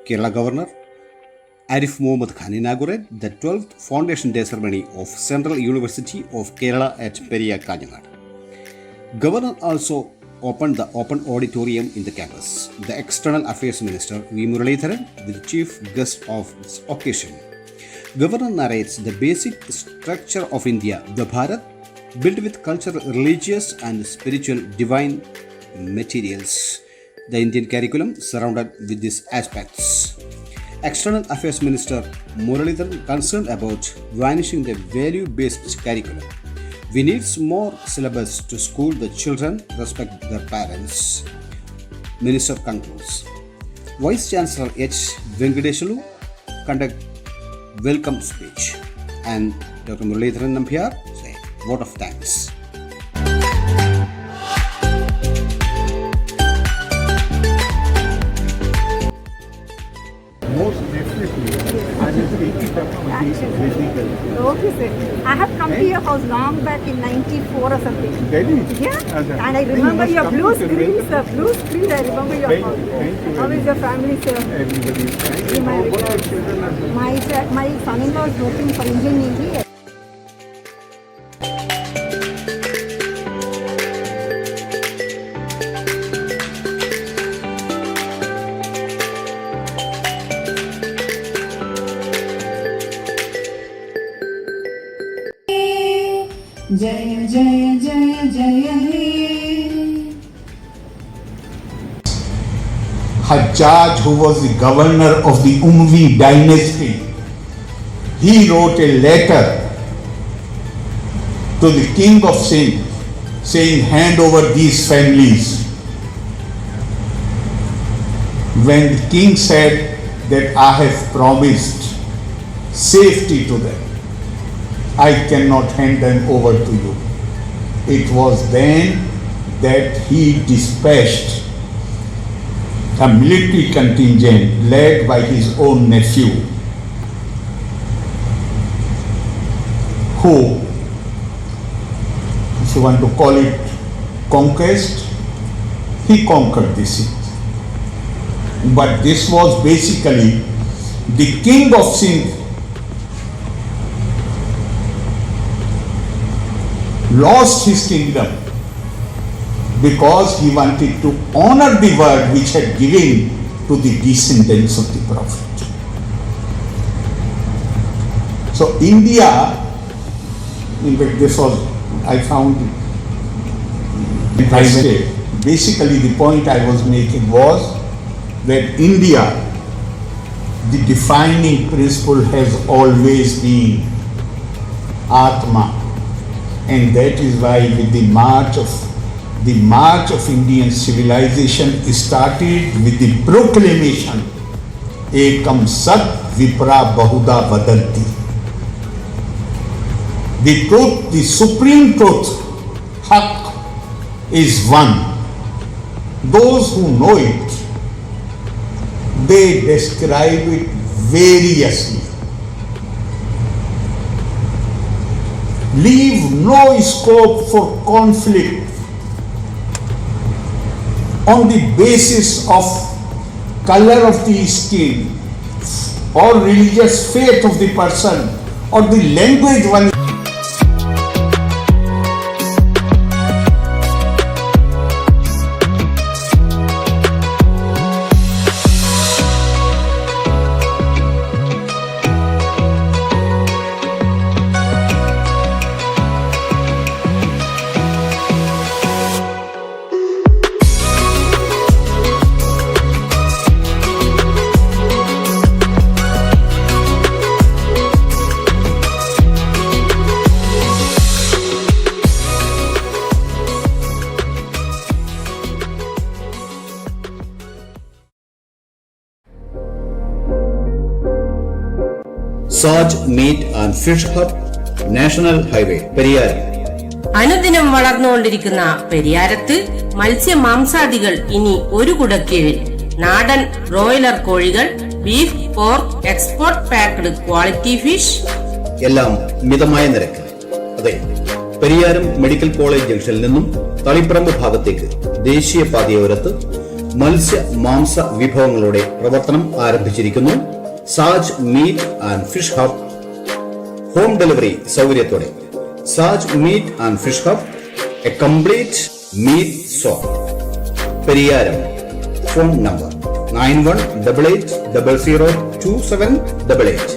Kerala Governor Arif Mohammad Khan inaugurated the 12th Foundation Day ceremony of Central University of Kerala at Periya Kajanad. Governor also opened the open auditorium in the campus. The External Affairs Minister V. Muralidharan, the chief guest of this occasion. Governor narrates the basic structure of India, the Bharat, built with cultural, religious and spiritual divine materials. The Indian curriculum surrounded with these aspects. External Affairs Minister Muralidharan concerned about vanishing the value-based curriculum. We need more syllabus to school the children, respect their parents. Minister concludes. Vice Chancellor H. Venkadeshulu conduct welcome speech and Dr. Muralidharan Nambiar say vote of thanks. Most definitely, I will take it up with the physical. Okay, sir. I have come to your house long back in 94 or something. Delhi? Yeah. Okay. And I remember your blue screen, sir. Blue screen, I remember your house. Thank you. How is your family, sir? Everybody is fine. My What are children are doing? My son-in-law is working for Indian Navy. Jaya Jaya Jaya Jaya He. Hajjaj, who was the governor of the Umayya dynasty, he wrote a letter to the king of Sindh saying, hand over these families. When the king said that I have promised safety to them, I cannot hand them over to you. It was then that he dispatched a military contingent led by his own nephew, who, if you want to call it conquest, he conquered the Sindh. But this was basically the king of Sindh lost his kingdom because he wanted to honor the word which had given to the descendants of the Prophet. So India, in fact this was, I found basically the point I was making was that India, the defining principle has always been Atma. And that is why with the march of Indian civilization started with the proclamation Ekam Sat Vipra Bahuda Vadanti. The truth, the supreme truth, Haq, is one. Those who know it, they describe it variously. Leave no scope for conflict on the basis of color of the skin or religious faith of the person or the language one. Saj Meat and Fish Hub, National Highway, Periyar. അനുദിനം വളർന്നുകൊണ്ടിരിക്കുന്ന പെരിയാരത്ത് മത്സ്യമാംസാദികൾ ഇനി ഒരു കുടക്കീഴിൽ. നാടൻ broiler കോഴികൾ, beef, pork, export packed quality fish, എല്ലാം മിതമായ നിരക്കിൽ. അതെ, പെരിയാരം മെഡിക്കൽ കോളേജ് ജംഗ്ഷനിൽ നിന്നും തളിപ്പറമ്പ് ഭാഗത്തേക്ക് ദേശീയപാതയോരത്ത് മത്സ്യ മാംസ വിഭവങ്ങളുടെ പ്രവർത്തനം ആരംഭിച്ചിരിക്കുന്നു. Saj meat and fish hub, home delivery സൗകര്യത്തോടെ. Saj meat and fish hub, a complete meat shop, Periyaram. Phone number 9188002788.